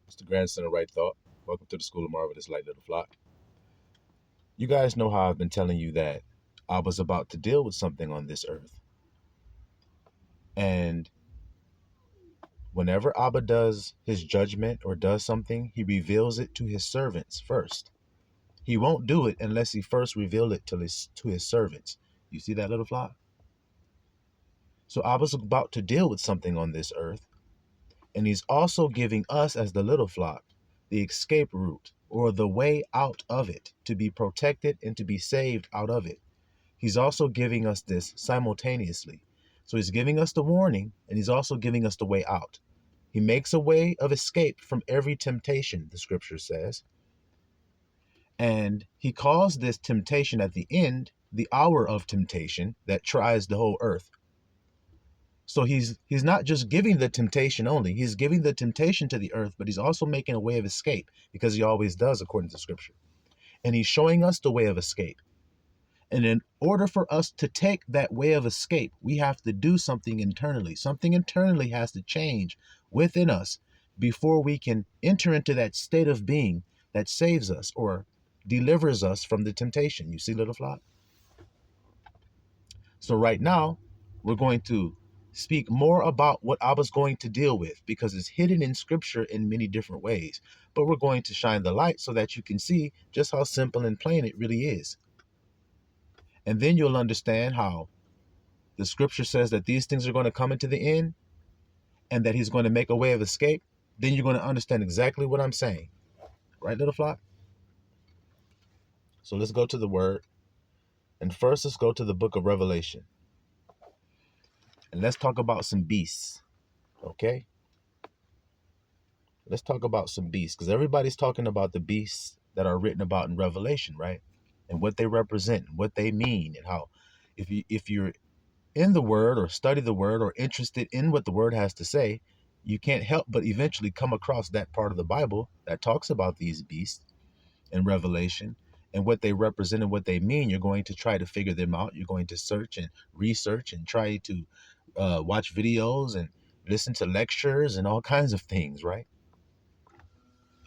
It's the grandson of Right Thought. Welcome to the School of Marvelous Light, Little Flock. You guys know how I've been telling you that I was about to deal with something on this earth. And whenever Abba does his judgment or does something, he reveals it to his servants first. He won't do it unless he first reveal it to his servants. You see that, little flock? So Abba's about to deal with something on this earth. And he's also giving us, as the little flock, the escape route or the way out of it, to be protected and to be saved out of it. He's also giving us this simultaneously. So he's giving us the warning and he's also giving us the way out. He makes a way of escape from every temptation, the scripture says. And he calls this temptation at the end the hour of temptation that tries the whole earth. So he's not just giving the temptation only. He's giving the temptation to the earth, but he's also making a way of escape, because he always does according to scripture. And he's showing us the way of escape. And in order for us to take that way of escape, we have to do something internally. Something internally has to change within us before we can enter into that state of being that saves us or delivers us from the temptation. You see, little flock? So right now, we're going to speak more about what Abba's going to deal with, because it's hidden in scripture in many different ways. But we're going to shine the light so that you can see just how simple and plain it really is. And then you'll understand how the scripture says that these things are going to come into the end and that he's going to make a way of escape. Then you're going to understand exactly what I'm saying. Right, little flock? So let's go to the word. And first, let's go to the book of Revelation. And let's talk about some beasts. Okay? Let's talk about some beasts, because everybody's talking about the beasts that are written about in Revelation, right? And what they represent, and what they mean, and how if you're in the word or study the word or interested in what the word has to say, you can't help but eventually come across that part of the Bible that talks about these beasts in Revelation and what they represent and what they mean. You're going to try to figure them out. You're going to search and research and try to watch videos and listen to lectures and all kinds of things, right?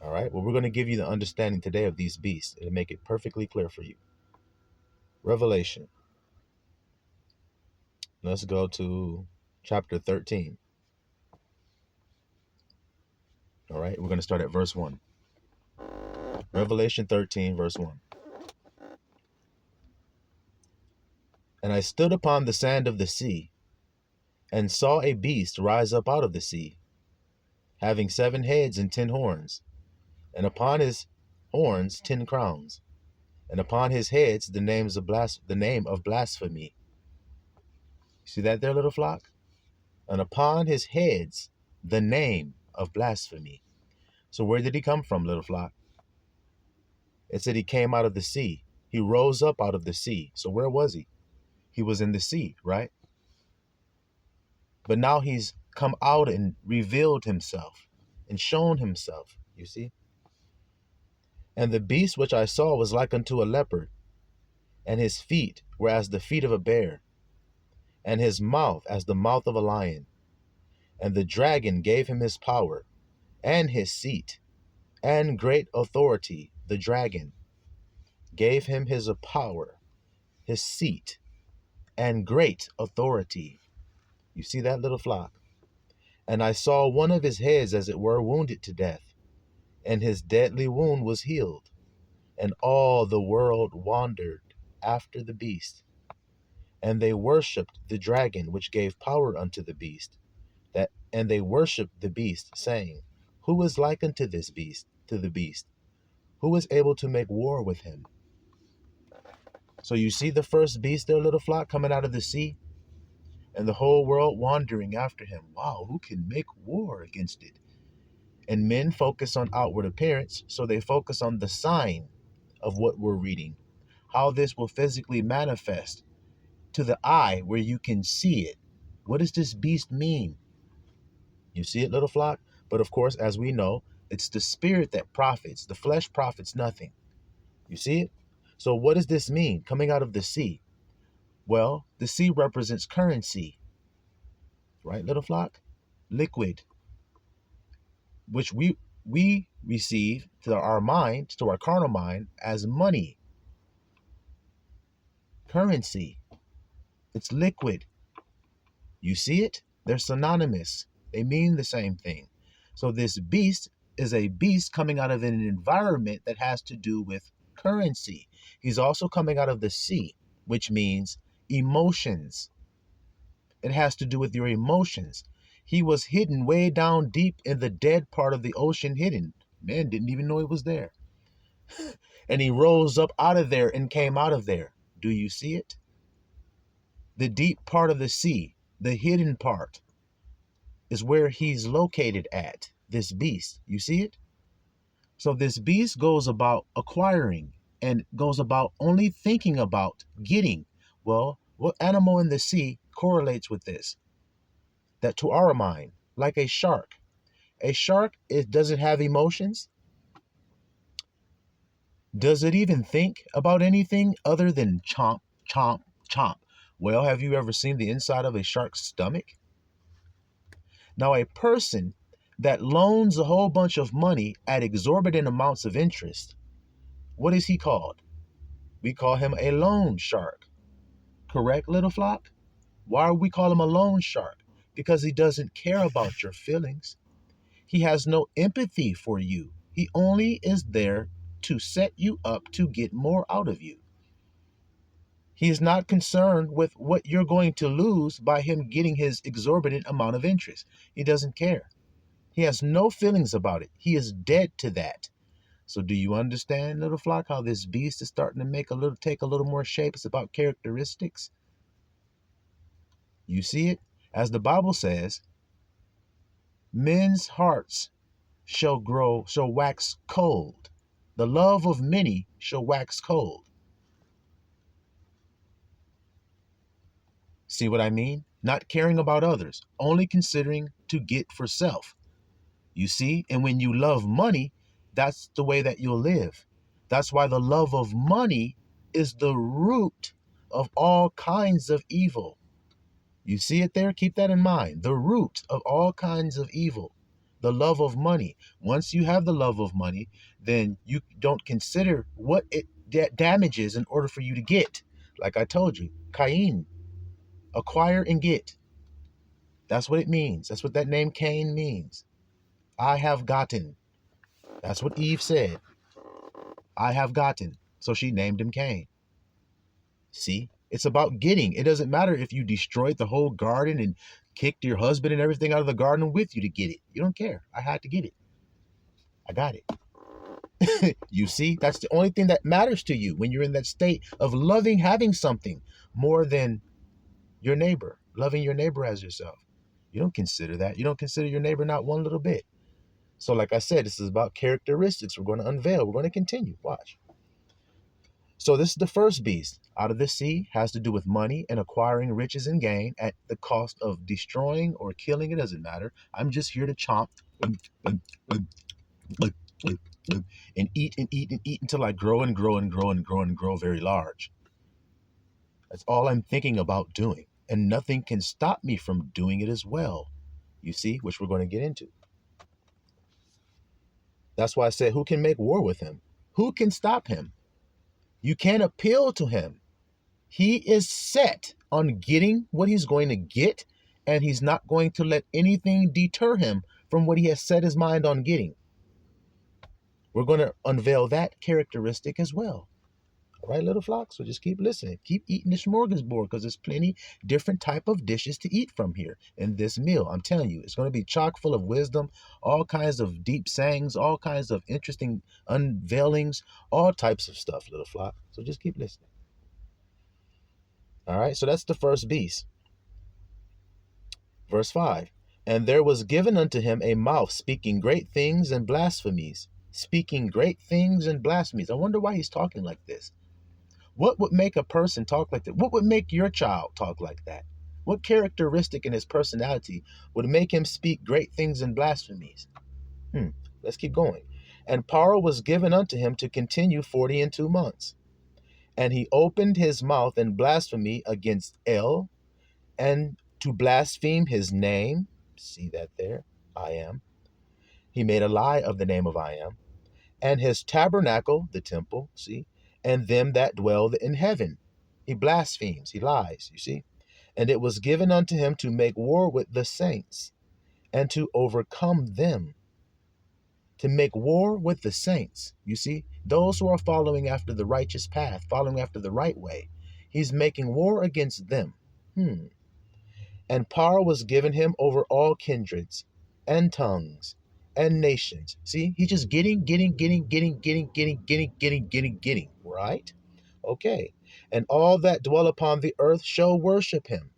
All right. Well, we're going to give you the understanding today of these beasts and make it perfectly clear for you. Revelation. Let's go to chapter 13. All right. We're going to start at verse 1. Revelation 13, verse 1. And I stood upon the sand of the sea and saw a beast rise up out of the sea, having 7 heads and 10 horns, and upon his horns 10 crowns, and upon his heads the name of blasphemy. See that there, little flock? And upon his heads the name of blasphemy. So where did he come from, little flock? It said he came out of the sea. He rose up out of the sea. So where was he? He was in the sea, right? But now he's come out and revealed himself and shown himself, you see? And the beast which I saw was like unto a leopard, and his feet were as the feet of a bear, and his mouth as the mouth of a lion. And the dragon gave him his power, and his seat, and great authority. The dragon gave him his power, his seat, and great authority. You see that, little flock? And I saw one of his heads as it were wounded to death, and his deadly wound was healed. And all the world wandered after the beast. And they worshipped the dragon which gave power unto the beast. And they worshipped the beast, saying, Who is like unto this beast, to the beast? Who is able to make war with him? So you see the first beast there, little flock, coming out of the sea, and the whole world wandering after him. Wow, who can make war against it? And men focus on outward appearance, so they focus on the sign of what we're reading, how this will physically manifest to the eye where you can see it. What does this beast mean? You see it, little flock? But of course, as we know, it's the spirit that profits. The flesh profits nothing. You see it? So what does this mean, coming out of the sea? Well, the sea represents currency, right, little flock? Liquid, which we receive to our mind, to our carnal mind, as money, currency. It's liquid. You see it? They're synonymous. They mean the same thing. So this beast is a beast coming out of an environment that has to do with currency. He's also coming out of the sea, which means emotions. It has to do with your emotions. He was hidden way down deep in the dead part of the ocean, hidden. Man didn't even know it was there. And he rose up out of there and came out of there. Do you see it? The deep part of the sea, the hidden part, is where he's located at, this beast. You see it? So this beast goes about acquiring and goes about only thinking about getting. Well, what animal in the sea correlates with this? That to our mind, like a shark. A shark, does it have emotions? Does it even think about anything other than chomp, chomp, chomp? Well, have you ever seen the inside of a shark's stomach? Now, a person that loans a whole bunch of money at exorbitant amounts of interest, what is he called? We call him a loan shark. Correct, little flock? Why do we call him a loan shark? Because he doesn't care about your feelings. He has no empathy for you. He only is there to set you up to get more out of you. He is not concerned with what you're going to lose by him getting his exorbitant amount of interest. He doesn't care. He has no feelings about it. He is dead to that. So do you understand, little flock, how this beast is starting to take a little more shape? It's about characteristics. You see it? As the Bible says, men's hearts shall wax cold. The love of many shall wax cold. See what I mean? Not caring about others, only considering to get for self. You see? And when you love money, that's the way that you'll live. That's why the love of money is the root of all kinds of evil. You see it there? Keep that in mind. The root of all kinds of evil. The love of money. Once you have the love of money, then you don't consider what it damages in order for you to get. Like I told you, Cain, acquire and get. That's what it means. That's what that name Cain means. I have gotten. That's what Eve said. I have gotten. So she named him Cain. See? It's about getting. It doesn't matter if you destroyed the whole garden and kicked your husband and everything out of the garden with you to get it. You don't care. I had to get it. I got it. You see? That's the only thing that matters to you when you're in that state of loving having something more than your neighbor, loving your neighbor as yourself. You don't consider that. You don't consider your neighbor not one little bit. So like I said, this is about characteristics we're going to unveil. We're going to continue. Watch. So this is the first beast out of the sea, has to do with money and acquiring riches and gain at the cost of destroying or killing. It doesn't matter. I'm just here to chomp and eat and eat and eat until I grow and grow and grow and grow and grow very large. That's all I'm thinking about doing. And nothing can stop me from doing it as well. You see, which we're going to get into. That's why I said, who can make war with him? Who can stop him? You can't appeal to him. He is set on getting what he's going to get, and he's not going to let anything deter him from what he has set his mind on getting. We're going to unveil that characteristic as well. All right, little flock? So just keep listening. Keep eating the smorgasbord, because there's plenty different type of dishes to eat from here in this meal. I'm telling you, it's going to be chock full of wisdom, all kinds of deep sayings, all kinds of interesting unveilings, all types of stuff, little flock. So just keep listening. All right, so that's the first beast. Verse 5. And there was given unto him a mouth speaking great things and blasphemies. Speaking great things and blasphemies. I wonder why he's talking like this. What would make a person talk like that? What would make your child talk like that? What characteristic in his personality would make him speak great things and blasphemies? Let's keep going. And power was given unto him to continue 42 months. And he opened his mouth in blasphemy against El, and to blaspheme his name. See that there? I am. He made a lie of the name of I am, and his tabernacle, the temple, see, and them that dwell in heaven. He blasphemes, he lies, you see. And it was given unto him to make war with the saints and to overcome them. To make war with the saints, you see, those who are following after the righteous path, following after the right way. He's making war against them. And power was given him over all kindreds and tongues and nations. See, he's just getting, right? Okay. And all that dwell upon the earth shall worship him,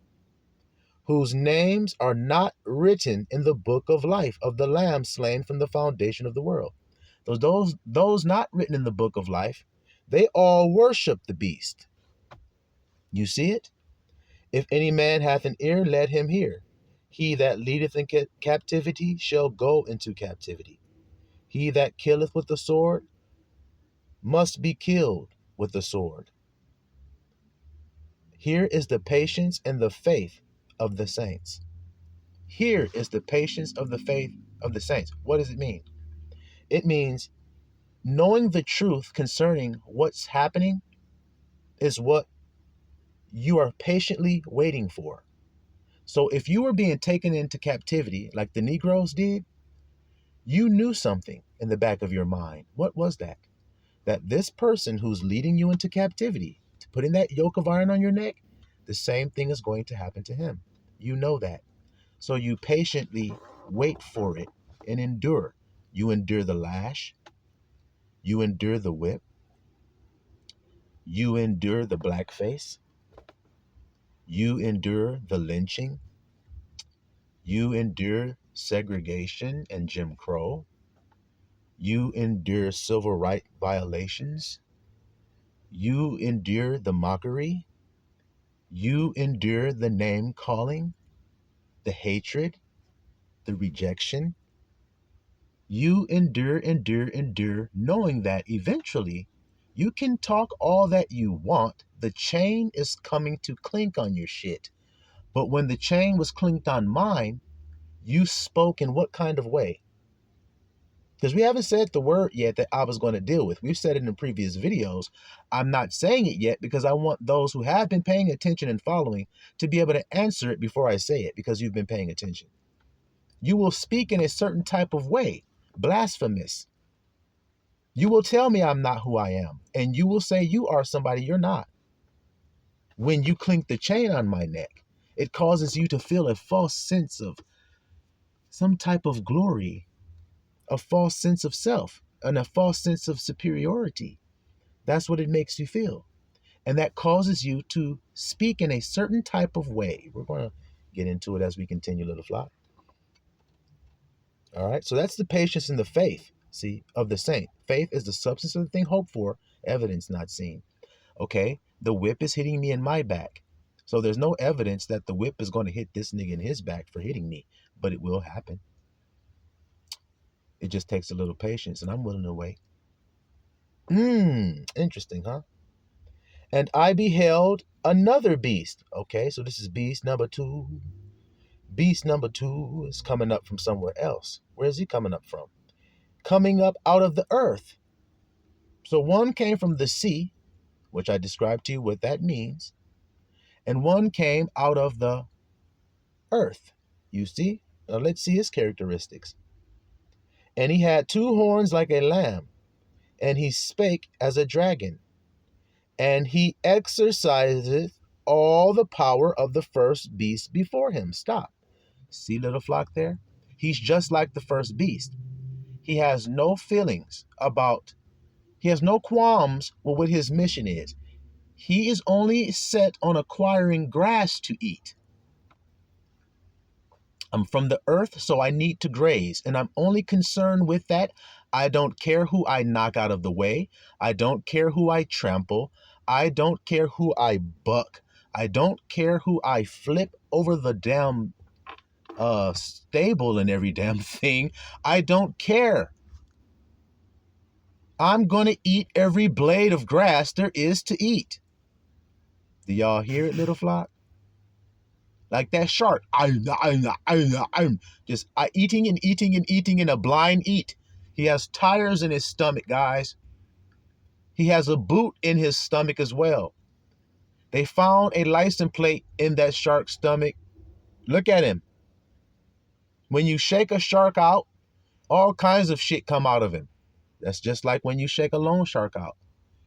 whose names are not written in the book of life of the Lamb slain from the foundation of the world. Those not written in the book of life, they all worship the beast. You see it? If any man hath an ear, let him hear. He that leadeth in captivity shall go into captivity. He that killeth with the sword must be killed with the sword. Here is the patience and the faith of the saints. Here is the patience of the faith of the saints. What does it mean? It means knowing the truth concerning what's happening is what you are patiently waiting for. So if you were being taken into captivity like the Negroes did, you knew something in the back of your mind. What was that? That this person who's leading you into captivity, putting that yoke of iron on your neck, the same thing is going to happen to him. You know that. So you patiently wait for it and endure. You endure the lash. You endure the whip. You endure the blackface. You endure the lynching. You endure segregation and Jim Crow. You endure civil rights violations. You endure the mockery. You endure the name calling, the hatred, the rejection. You endure, knowing that eventually you can talk all that you want. The chain is coming to clink on your shit. But when the chain was clinked on mine, you spoke in what kind of way? Because we haven't said the word yet that I was going to deal with. We've said it in previous videos. I'm not saying it yet because I want those who have been paying attention and following to be able to answer it before I say it, because you've been paying attention. You will speak in a certain type of way, blasphemous. You will tell me I'm not who I am, and you will say you are somebody you're not. When you clink the chain on my neck, it causes you to feel a false sense of some type of glory, a false sense of self, and a false sense of superiority. That's what it makes you feel. And that causes you to speak in a certain type of way. We're going to get into it as we continue, little flock. All right. So that's the patience and the faith, see, of the saint. Faith is the substance of the thing hoped for, evidence not seen. Okay. The whip is hitting me in my back. So there's no evidence that the whip is going to hit this nigga in his back for hitting me, but it will happen. It just takes a little patience, and I'm willing to wait. Interesting, huh? And I beheld another beast. Okay, so this is beast number 2. Beast number 2 is coming up from somewhere else. Where is he coming up from? Coming up out of the earth. So one came from the sea, which I described to you what that means. And one came out of the earth. You see? Now let's see his characteristics. And he had 2 horns like a lamb, and he spake as a dragon. And he exerciseth all the power of the first beast before him. Stop. See, little flock there? He's just like the first beast. He has no feelings about, he has no qualms with what his mission is. He is only set on acquiring grass to eat. I'm from the earth, so I need to graze, and I'm only concerned with that. I don't care who I knock out of the way. I don't care who I trample. I don't care who I buck. I don't care who I flip over the damn stable and every damn thing. I don't care. I'm going to eat every blade of grass there is to eat. Do y'all hear it, little flock? Like that shark. I'm just eating and eating and eating in a blind eat. He has tires in his stomach, guys. He has a boot in his stomach as well. They found a license plate in that shark's stomach. Look at him. When you shake a shark out, all kinds of shit come out of him. That's just like when you shake a loan shark out.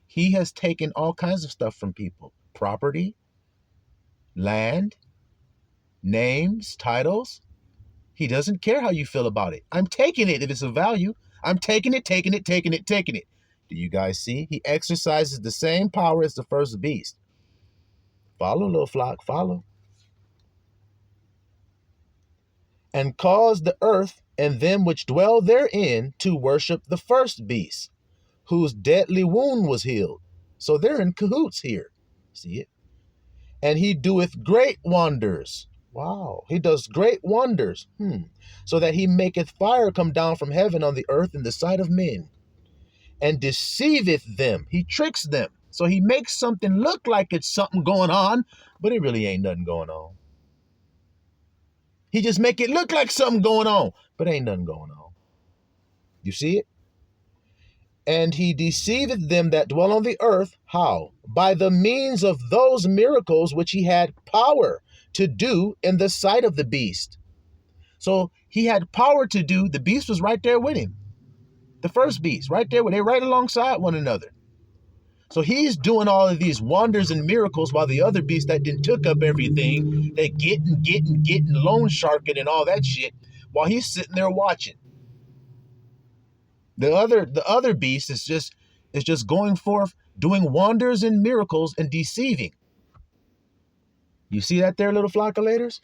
He has taken all kinds of stuff from people. Property, land, names, titles. He doesn't care how you feel about it. I'm taking it if it's of value. I'm taking it, taking it, taking it, taking it. Do you guys see? He exercises the same power as the first beast. Follow, little flock, follow. And caused the earth and them which dwell therein to worship the first beast, whose deadly wound was healed. So they're in cahoots here. See it? And he doeth great wonders. Wow. He does great wonders. So that he maketh fire come down from heaven on the earth in the sight of men, and deceiveth them. He tricks them. So he makes something look like it's something going on, but it really ain't nothing going on. He just make it look like something going on, but ain't nothing going on. You see it? And he deceiveth them that dwell on the earth. How? By the means of those miracles which he had power to do in the sight of the beast. So he had power to do. The beast was right there with him. The first beast, right there. They're right alongside one another. So he's doing all of these wonders and miracles while the other beast that didn't took up everything, they getting loan sharking and all that shit, while he's sitting there watching. The other beast is just going forth, doing wonders and miracles and deceiving. You see that there, little flockulators?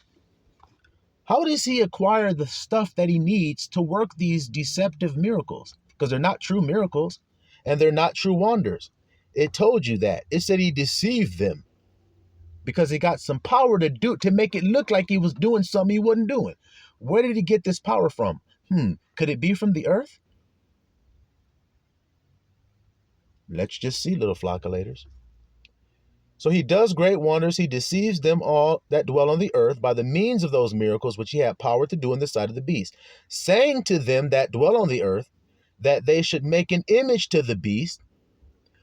How does he acquire the stuff that he needs to work these deceptive miracles? Because they're not true miracles and they're not true wonders. It told you that. It said he deceived them because he got some power to make it look like he was doing something he wasn't doing. Where did he get this power from? Could it be from the earth? Let's just see, little flockulators. So he does great wonders. He deceives them all that dwell on the earth by the means of those miracles which he had power to do in the sight of the beast, saying to them that dwell on the earth that they should make an image to the beast,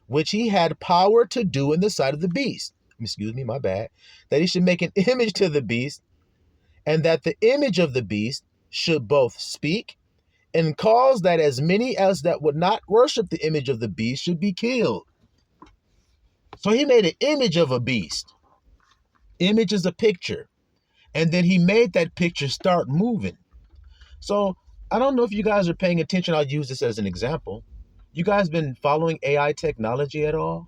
which he had power to do in the sight of the beast. Excuse me, my bad. That he should make an image to the beast, and that the image of the beast should both speak and cause that as many as that would not worship the image of the beast should be killed. So he made an image of a beast. Image is a picture. And then he made that picture start moving. So I don't know if you guys are paying attention. I'll use this as an example. You guys been following AI technology at all?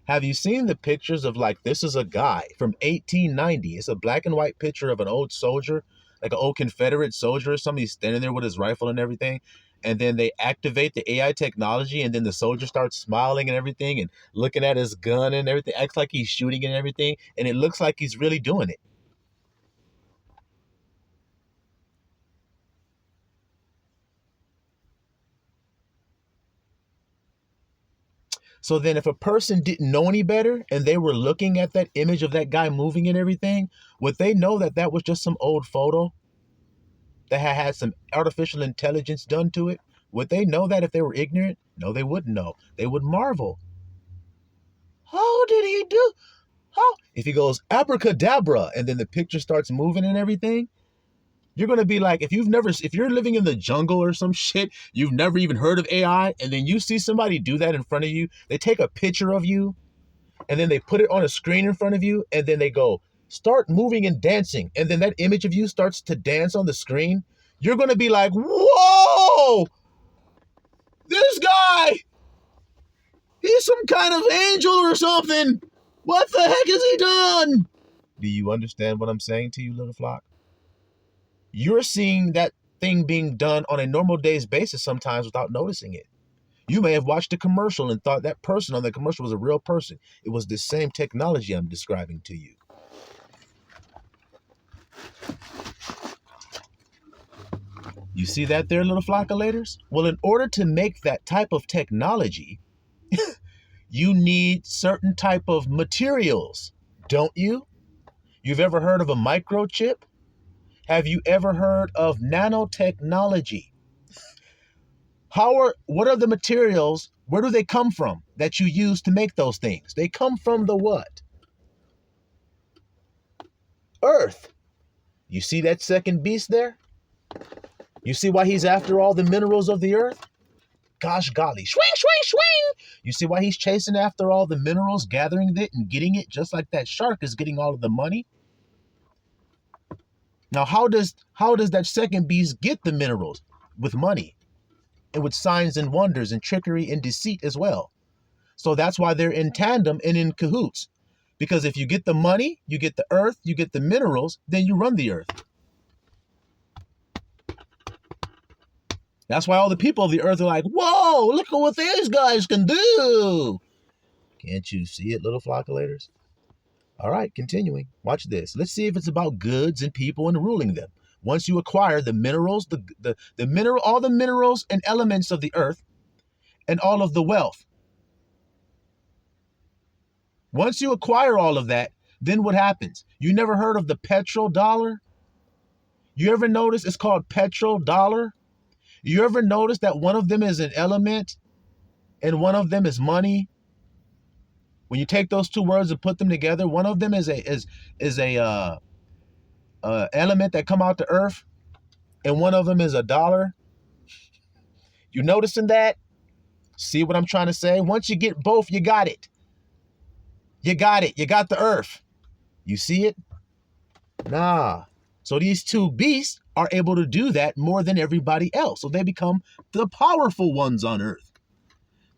Have you seen the pictures of, like, this is a guy from 1890. It's a black and white picture of an old soldier, like an old Confederate soldier or somebody standing there with his rifle and everything. And then they activate the AI technology, and then the soldier starts smiling and everything and looking at his gun and everything, acts like he's shooting and everything. And it looks like he's really doing it. So then if a person didn't know any better and they were looking at that image of that guy moving and everything, would they know that that was just some old photo that had some artificial intelligence done to it? Would they know that if they were ignorant? No, they wouldn't know. They would marvel. How did he do? How? If he goes abracadabra and then the picture starts moving and everything, you're going to be like, if you're living in the jungle or some shit, you've never even heard of AI, and then you see somebody do that in front of you, they take a picture of you, and then they put it on a screen in front of you, and then they go, start moving and dancing, and then that image of you starts to dance on the screen, you're going to be like, whoa, this guy, he's some kind of angel or something. What the heck has he done? Do you understand what I'm saying to you, little flock? You're seeing that thing being done on a normal day's basis sometimes without noticing it. You may have watched a commercial and thought that person on the commercial was a real person. It was the same technology I'm describing to you. You see that there, little flockulators? Well, in order to make that type of technology, you need certain type of materials, don't you? You've ever heard of a microchip? Have you ever heard of nanotechnology? What are the materials? Where do they come from that you use to make those things? They come from the what? Earth. You see that second beast there? You see why he's after all the minerals of the earth? Gosh golly, swing, swing, swing. You see why he's chasing after all the minerals, gathering it and getting it, just like that shark is getting all of the money? Now, how does that second beast get the minerals? With money and with signs and wonders and trickery and deceit as well. So that's why they're in tandem and in cahoots. Because if you get the money, you get the earth, you get the minerals, then you run the earth. That's why all the people of the earth are like, whoa, look at what these guys can do. Can't you see it, little flockulators? All right, continuing. Watch this. Let's see if it's about goods and people and ruling them. Once you acquire the minerals, all the minerals and elements of the earth and all of the wealth. Once you acquire all of that, then what happens? You never heard of the petrodollar? You ever notice it's called petrodollar? You ever notice that one of them is an element and one of them is money? When you take those two words and put them together, one of them is a element that come out the earth, and one of them is a dollar. You noticing that? See what I'm trying to say? Once you get both, you got it. You got it. You got the earth. You see it? Nah. So these two beasts are able to do that more than everybody else. So they become the powerful ones on earth.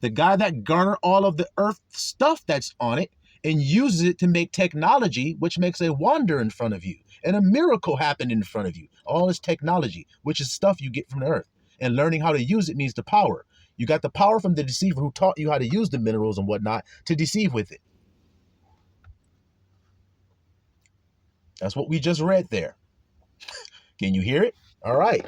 The guy that garner all of the earth stuff that's on it and uses it to make technology, which makes a wonder in front of you and a miracle happen in front of you. All this technology, which is stuff you get from the earth. And learning how to use it means the power. You got the power from the deceiver who taught you how to use the minerals and whatnot to deceive with it. That's what we just read there. Can you hear it? All right.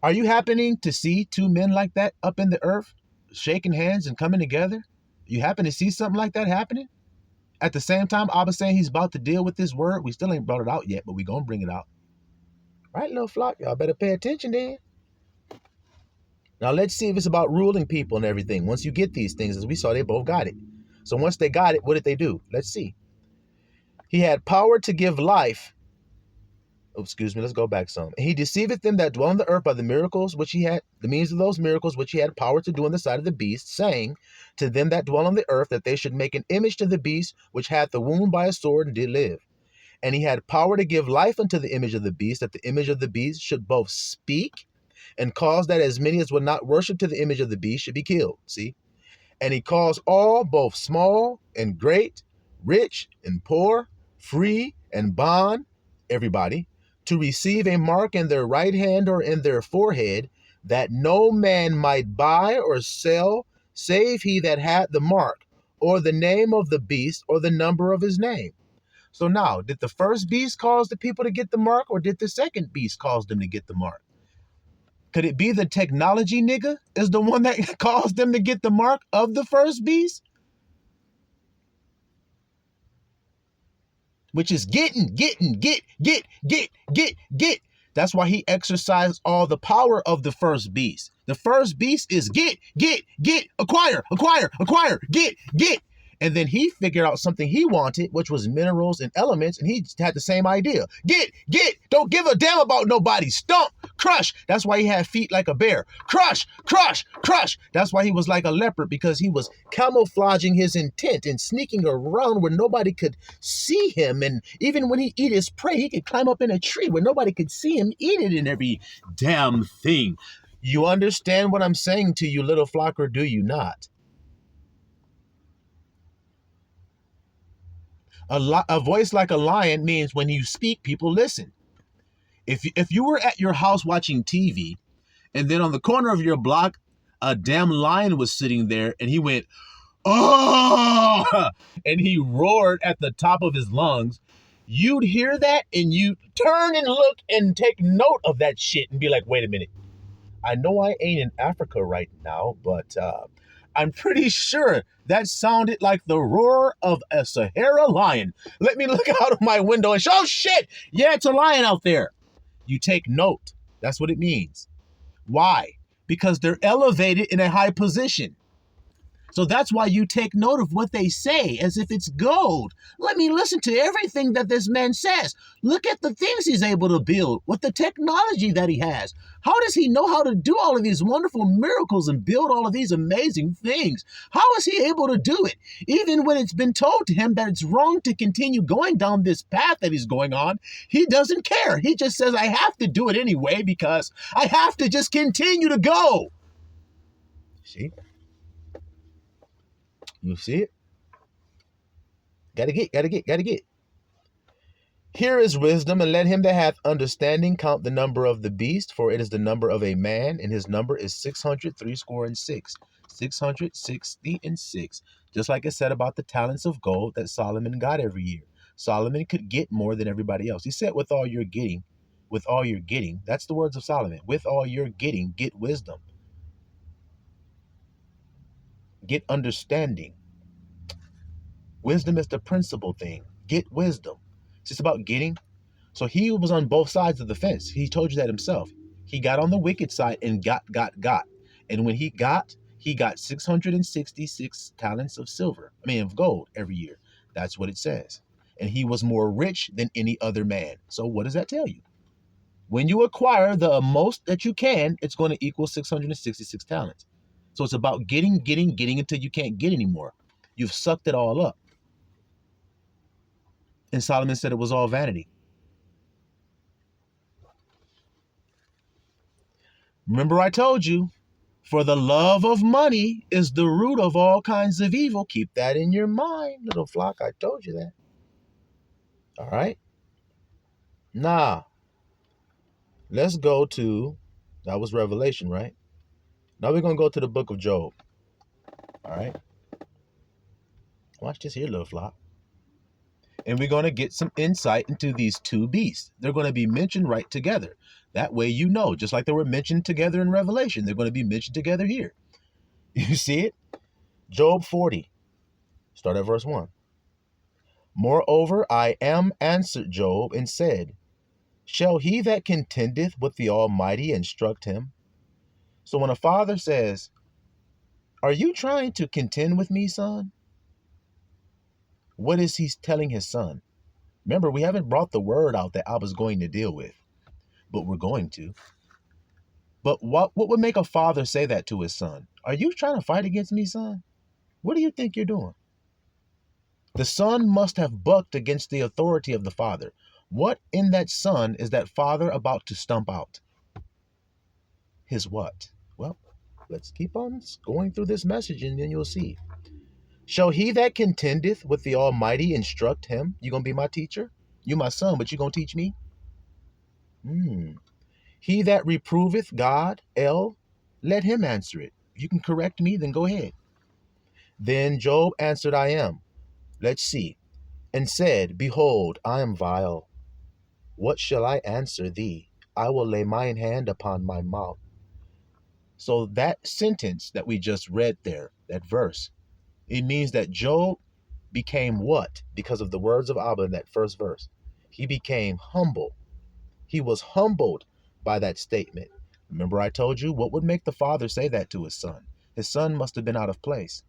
Are you happening to see two men like that up in the earth, shaking hands and coming together? You happen to see something like that happening? At the same time, Abba saying he's about to deal with this word. We still ain't brought it out yet, but we going to bring it out. Right, little flock? Y'all better pay attention then. Now, let's see if it's about ruling people and everything. Once you get these things, as we saw, they both got it. So once they got it, what did they do? Let's see. He had power to give life. Oh, excuse me, let's go back some. And he deceiveth them that dwell on the earth by the miracles which he had, the means of those miracles which he had power to do in the sight of the beast, saying to them that dwell on the earth that they should make an image to the beast which hath the wound by a sword and did live. And he had power to give life unto the image of the beast, that the image of the beast should both speak and cause that as many as would not worship to the image of the beast should be killed. See? And he caused all, both small and great, rich and poor, free and bond, everybody, to receive a mark in their right hand or in their forehead, that no man might buy or sell, save he that had the mark, or the name of the beast, or the number of his name. So now, did the first beast cause the people to get the mark, or did the second beast cause them to get the mark? Could it be the technology nigga is the one that caused them to get the mark of the first beast? Which is get. That's why he exercised all the power of the first beast. The first beast is get, acquire, get. And then he figured out something he wanted, which was minerals and elements, and he had the same idea. Get, don't give a damn about nobody. Stomp, crush. That's why he had feet like a bear. Crush. That's why he was like a leopard, because he was camouflaging his intent and sneaking around where nobody could see him. And even when he eat his prey, he could climb up in a tree where nobody could see him eat it and every damn thing. You understand what I'm saying to you, little flock, or do you not? A voice like a lion means when you speak, people listen. If you were at your house watching TV, and then on the corner of your block, a damn lion was sitting there, and he went, oh, and he roared at the top of his lungs, you'd hear that, and you turn and look and take note of that shit and be like, wait a minute. I know I ain't in Africa right now, but I'm pretty sure that sounded like the roar of a Sahara lion. Let me look out of my window and show, oh shit, yeah, it's a lion out there. You take note. That's what it means. Why? Because they're elevated in a high position. So that's why you take note of what they say as if it's gold. Let me listen to everything that this man says. Look at the things he's able to build with the technology that he has. How does he know how to do all of these wonderful miracles and build all of these amazing things? How is he able to do it? Even when it's been told to him that it's wrong to continue going down this path that he's going on, he doesn't care. He just says, I have to do it anyway because I have to just continue to go. See? You see it? Gotta get. Here is wisdom, and let him that hath understanding count the number of the beast, for it is the number of a man, and his number is 666. 666. Just like it said about the talents of gold that Solomon got every year. Solomon could get more than everybody else. He said, with all you're getting, that's the words of Solomon. With all you're getting, get wisdom. Get understanding. Wisdom is the principal thing. Get wisdom. It's just about getting. So he was on both sides of the fence. He told you that himself. He got on the wicked side and got. And when he got 666 talents of gold every year. That's what it says. And he was more rich than any other man. So what does that tell you? When you acquire the most that you can, it's going to equal 666 talents. So it's about getting until you can't get anymore. You've sucked it all up. And Solomon said it was all vanity. Remember I told you, for the love of money is the root of all kinds of evil. Keep that in your mind, little flock. I told you that. All right. Now, let's go to, that was Revelation, right? Now we're going to go to the book of Job. All right. Watch this here, little flock. And we're going to get some insight into these two beasts. They're going to be mentioned right together. That way you know, just like they were mentioned together in Revelation, they're going to be mentioned together here. You see it? Job 40. Start at verse 1. Moreover, I am answered Job and said, shall he that contendeth with the Almighty instruct him? So when a father says, are you trying to contend with me, son? What is he telling his son? Remember, we haven't brought the word out that I was going to deal with, but we're going to. But what would make a father say that to his son? Are you trying to fight against me, son? What do you think you're doing? The son must have bucked against the authority of the father. What in that son is that father about to stump out? His what? Well, let's keep on going through this message and then you'll see. Shall he that contendeth with the Almighty instruct him? You gonna be my teacher? You my son, but you gonna teach me? He that reproveth God, let him answer it. If you can correct me, then go ahead. Then Job answered, I am. Let's see. And said, behold, I am vile. What shall I answer thee? I will lay mine hand upon my mouth. So that sentence that we just read there, that verse, it means that Job became what? Because of the words of Abba in that first verse. He became humble. He was humbled by that statement. Remember I told you, what would make the father say that to his son? His son must have been out of place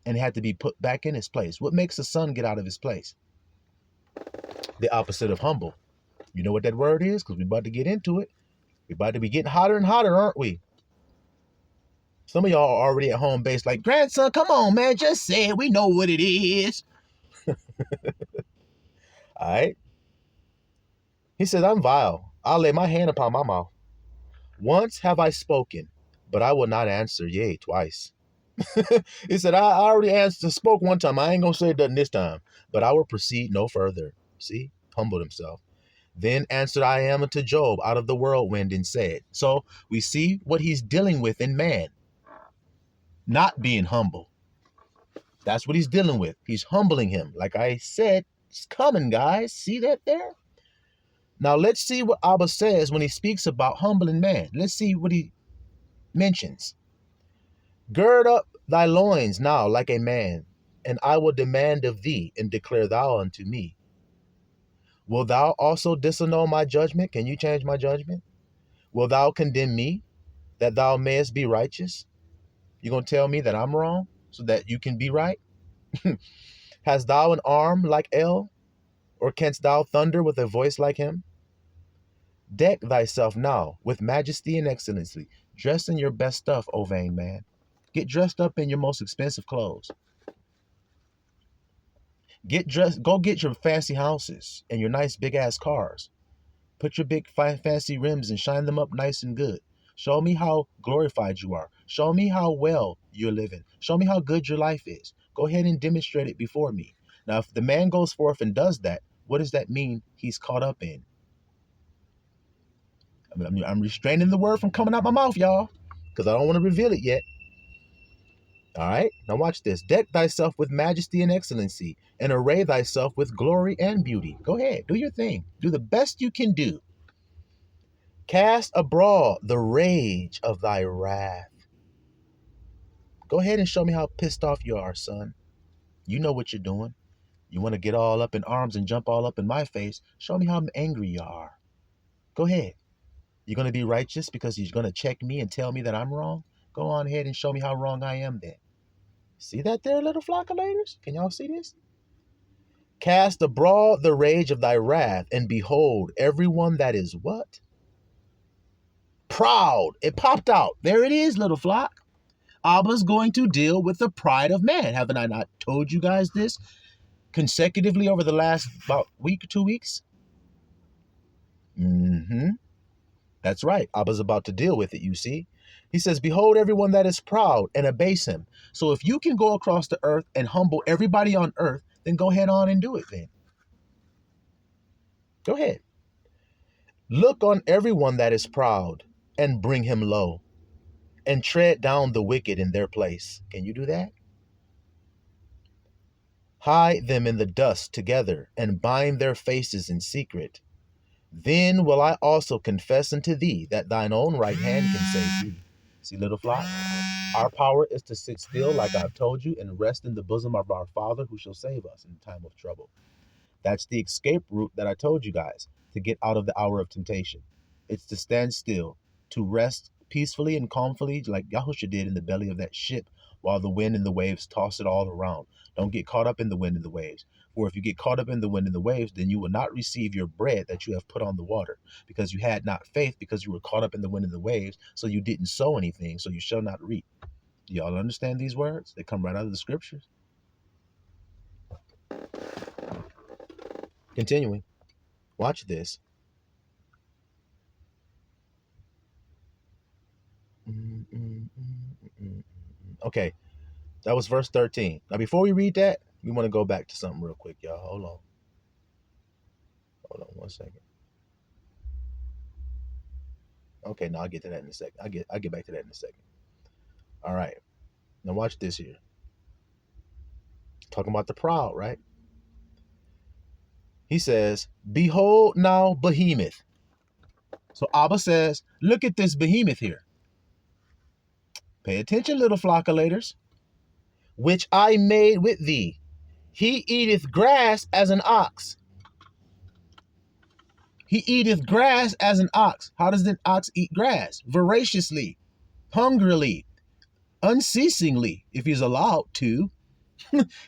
and had to be put back in his place. What makes a son get out of his place? The opposite of humble. You know what that word is? Because we're about to get into it. We're about to be getting hotter and hotter, aren't we? Some of y'all are already at home base like, grandson, come on, man, just say it. We know what it is. All right. He says, I'm vile. I'll lay my hand upon my mouth. Once have I spoken, but I will not answer, yea, twice. He said, I already spoke one time. I ain't going to say it doesn't this time, but I will proceed no further. See, humbled himself. Then answered I am unto Job out of the whirlwind and said. So we see what he's dealing with in man. Not being humble. That's what he's dealing with. He's humbling him. Like I said, it's coming, guys. See that there? Now let's see what Abba says when he speaks about humbling man. Let's see what he mentions. Gird up thy loins now like a man, and I will demand of thee, and declare thou unto me. Will thou also disannul my judgment? Can you change my judgment? Will thou condemn me, that thou mayest be righteous? You gonna tell me that I'm wrong, so that you can be right? Hast thou an arm like El, or canst thou thunder with a voice like him? Deck thyself now with majesty and excellency. Dress in your best stuff, O vain man. Get dressed up in your most expensive clothes. Get dressed. Go get your fancy houses and your nice big ass cars. Put your big fancy rims and shine them up nice and good. Show me how glorified you are. Show me how well you're living. Show me how good your life is. Go ahead and demonstrate it before me. Now, if the man goes forth and does that, what does that mean he's caught up in? I'm restraining the word from coming out my mouth, y'all, because I don't want to reveal it yet. All right, now watch this. Deck thyself with majesty and excellency, and array thyself with glory and beauty. Go ahead, do your thing. Do the best you can do. Cast abroad the rage of thy wrath. Go ahead and show me how pissed off you are, son. You know what you're doing. You want to get all up in arms and jump all up in my face. Show me how angry you are. Go ahead. You're going to be righteous because you're going to check me and tell me that I'm wrong? Go on ahead and show me how wrong I am then. See that there, little flockulators? Can y'all see this? Cast abroad the rage of thy wrath, and behold, everyone that is what? Proud. It popped out. There it is, little flock. Abba's going to deal with the pride of man. Haven't I not told you guys this consecutively over the last about week or 2 weeks? That's right. Abba's about to deal with it, you see. He says, behold everyone that is proud and abase him. So if you can go across the earth and humble everybody on earth, then go ahead on and do it then. Go ahead. Look on everyone that is proud and bring him low, and tread down the wicked in their place. Can you do that? Hide them in the dust together, and bind their faces in secret. Then will I also confess unto thee that thine own right hand can save thee. See, little flock, our power is to sit still, like I've told you, and rest in the bosom of our Father who shall save us in time of trouble. That's the escape route that I told you guys to get out of the hour of temptation. It's to stand still, to rest peacefully and calmly, like Yahusha did in the belly of that ship, while the wind and the waves toss it all around. Don't get caught up in the wind and the waves. For if you get caught up in the wind and the waves, then you will not receive your bread that you have put on the water, because you had not faith, because you were caught up in the wind and the waves, so you didn't sow anything, so you shall not reap. Do y'all understand these words? They come right out of the scriptures. Continuing. Watch this. Okay, that was verse 13. Now, before we read that, we want to go back to something real quick, y'all. Hold on. Hold on 1 second. Okay, now I'll get to that in a second. I'll get back to that in a second. All right. Now watch this here. Talking about the proud, right? He says, behold now behemoth. So Abba says, look at this behemoth here. Pay attention, little flockulators. Which I made with thee. He eateth grass as an ox. He eateth grass as an ox. How does an ox eat grass? Voraciously, hungrily, unceasingly, if he's allowed to.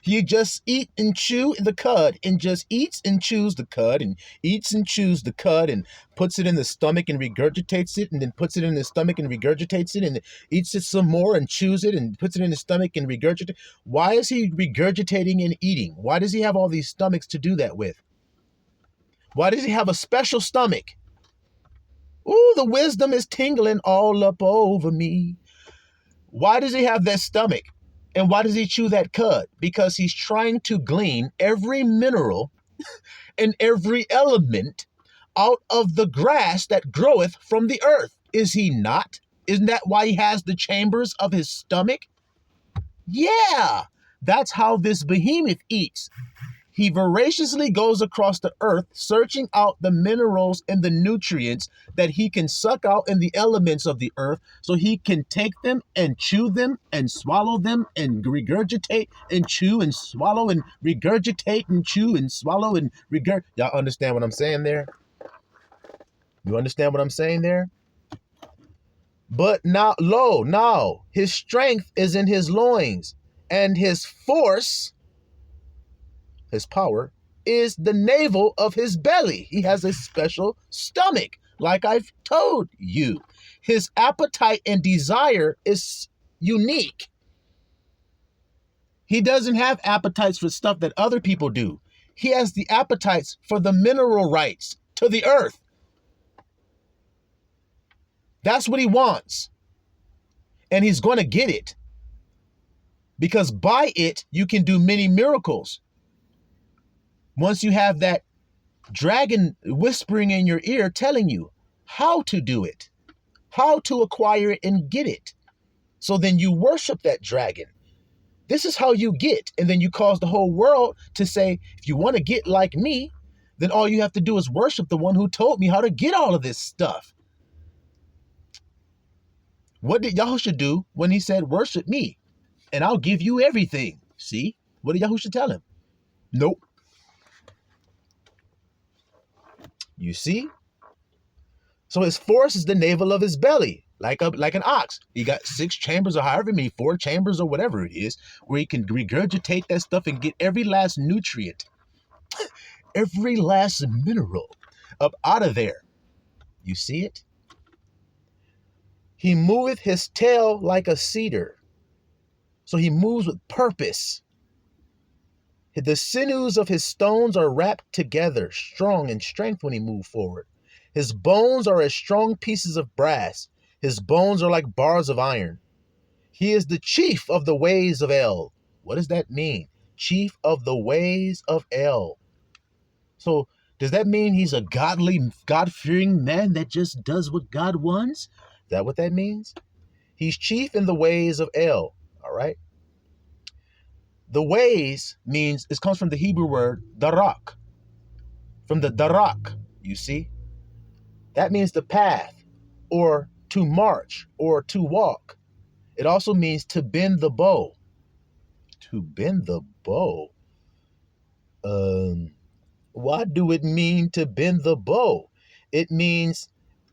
He just eat and chew the cud, and just eats and chews the cud, and eats and chews the cud, and puts it in the stomach and regurgitates it, and then puts it in his stomach and regurgitates it, and eats it some more and chews it and puts it in his stomach and regurgitates. Why is he regurgitating and eating? Why does he have all these stomachs to do that with? Why does he have a special stomach? Ooh, the wisdom is tingling all up over me. Why does he have that stomach? And why does he chew that cud? Because he's trying to glean every mineral and every element out of the grass that groweth from the earth. Is he not? Isn't that why he has the chambers of his stomach? Yeah, that's how this behemoth eats. He voraciously goes across the earth, searching out the minerals and the nutrients that he can suck out in the elements of the earth, so he can take them and chew them and swallow them and regurgitate and chew and swallow and regurgitate and chew and swallow and regurgitate. Y'all understand what I'm saying there? You understand what I'm saying there? But now, now his strength is in his loins, and his force, his power, is the navel of his belly. He has a special stomach, like I've told you. His appetite and desire is unique. He doesn't have appetites for stuff that other people do. He has the appetites for the mineral rights to the earth. That's what he wants. And he's going to get it. Because by it, you can do many miracles. Once you have that dragon whispering in your ear telling you how to do it, how to acquire it and get it. So then you worship that dragon. This is how you get. And then you cause the whole world to say, if you want to get like me, then all you have to do is worship the one who told me how to get all of this stuff. What did Yahushua do when he said, worship me and I'll give you everything? See, what did Yahushua tell him? Nope. You see? So his force is the navel of his belly, like an ox. He got 6 chambers or however many, 4 chambers or whatever it is, where he can regurgitate that stuff and get every last nutrient, every last mineral up out of there. You see it? He moveth his tail like a cedar. So he moves with purpose. The sinews of his stones are wrapped together, strong in strength when he moves forward. His bones are as strong pieces of brass. His bones are like bars of iron. He is the chief of the ways of El. What does that mean? Chief of the ways of El. So does that mean he's a godly, God-fearing man that just does what God wants? Is that what that means? He's chief in the ways of El. All right. The ways means, it comes from the Hebrew word darak. From the darak, you see? That means the path, or to march, or to walk. It also means to bend the bow. To bend the bow? What do it mean to bend the bow? It means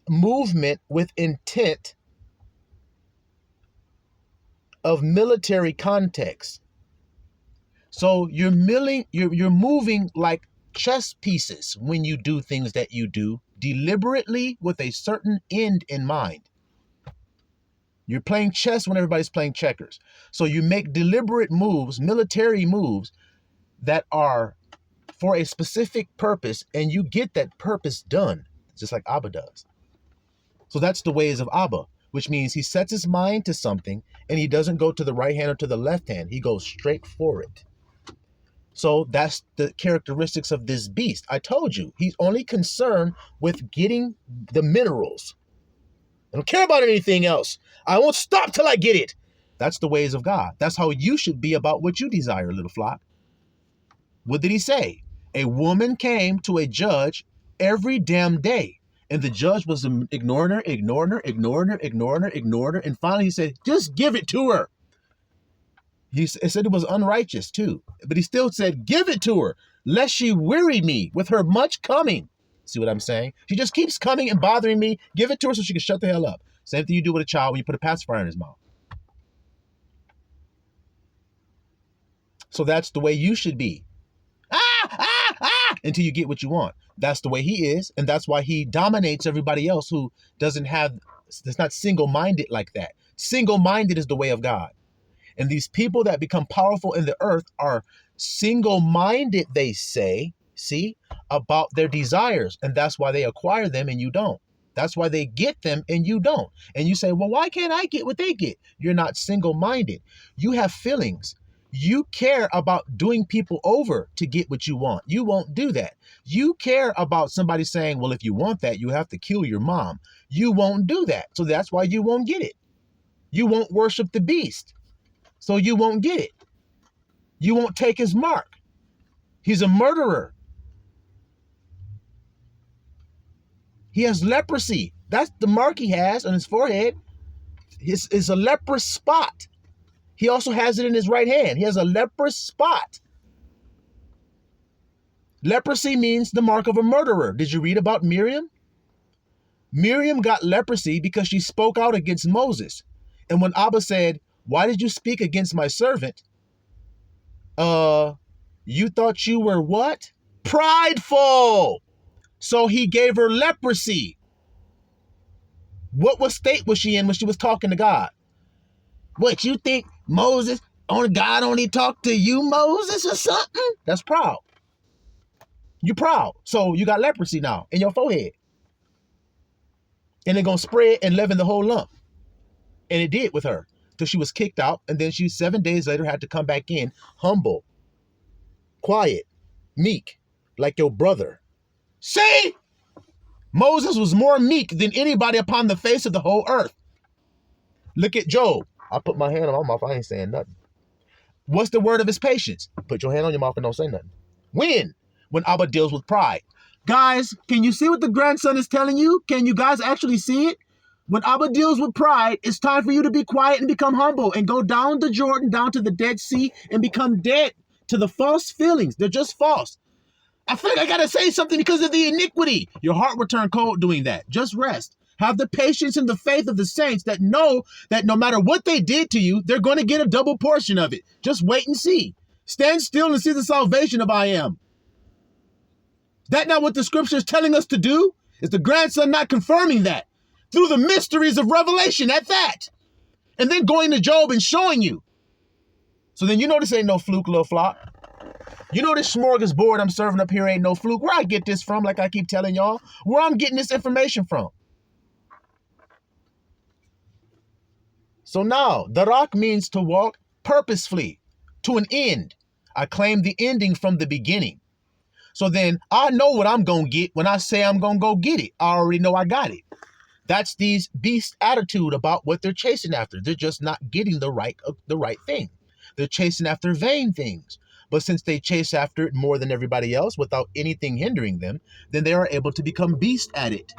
movement with intent of military context. So you're moving like chess pieces when you do things that you do deliberately with a certain end in mind. You're playing chess when everybody's playing checkers. So you make deliberate moves, military moves that are for a specific purpose, and you get that purpose done, just like Abba does. So that's the ways of Abba, which means he sets his mind to something and he doesn't go to the right hand or to the left hand. He goes straight for it. So that's the characteristics of this beast. I told you, he's only concerned with getting the minerals. I don't care about anything else. I won't stop till I get it. That's the ways of God. That's how you should be about what you desire, little flock. What did he say? A woman came to a judge every damn day, and the judge was ignoring her, and finally he said, just give it to her. He said it was unrighteous too, but he still said, give it to her, lest she weary me with her much coming. See what I'm saying? She just keeps coming and bothering me. Give it to her so she can shut the hell up. Same thing you do with a child when you put a pacifier in his mouth. So that's the way you should be. Until you get what you want. That's the way he is, and that's why he dominates everybody else who doesn't have, it's not single-minded like that. Single-minded is the way of God. And these people that become powerful in the earth are single-minded, they say, see, about their desires. And that's why they acquire them and you don't. That's why they get them and you don't. And you say, well, why can't I get what they get? You're not single-minded. You have feelings. You care about doing people over to get what you want. You won't do that. You care about somebody saying, well, if you want that, you have to kill your mom. You won't do that. So that's why you won't get it. You won't worship the beast. So you won't get it. You won't take his mark. He's a murderer. He has leprosy. That's the mark he has on his forehead. Is a leprous spot. He also has it in his right hand. He has a leprous spot. Leprosy means the mark of a murderer. Did you read about Miriam? Miriam got leprosy because she spoke out against Moses. And when Abba said, "Why did you speak against my servant?" You thought you were what? Prideful. So he gave her leprosy. What state was she in when she was talking to God? What, you think Moses, God only talked to you, Moses, or something? That's proud. You're proud. So you got leprosy now in your forehead. And it's going to spread and leaven the whole lump. And it did with her till she was kicked out. And then she 7 days later had to come back in humble, quiet, meek, like your brother. See? Moses was more meek than anybody upon the face of the whole earth. Look at Job. I put my hand on my mouth. I ain't saying nothing. What's the word of his patience? Put your hand on your mouth and don't say nothing. When? When Abba deals with pride. Guys, can you see what the grandson is telling you? Can you guys actually see it? When Abba deals with pride, it's time for you to be quiet and become humble and go down the Jordan, down to the Dead Sea, and become dead to the false feelings. They're just false. I feel like I got to say something because of the iniquity. Your heart will turn cold doing that. Just rest. Have the patience and the faith of the saints that know that no matter what they did to you, they're going to get a double portion of it. Just wait and see. Stand still and see the salvation of I am. That not what the scripture is telling us to do? Is the grandson not confirming that? Through the mysteries of revelation at that. And then going to Job and showing you. So then you know this ain't no fluke, little flock. You know this smorgasbord I'm serving up here ain't no fluke. Where I get this from, like I keep telling y'all. Where I'm getting this information from. So now, darak means to walk purposefully, to an end. I claim the ending from the beginning. So then I know what I'm going to get when I say I'm going to go get it. I already know I got it. That's these beast attitude about what they're chasing after. They're just not getting the right thing. They're chasing after vain things. But since they chase after it more than everybody else without anything hindering them, then they are able to become beast at it.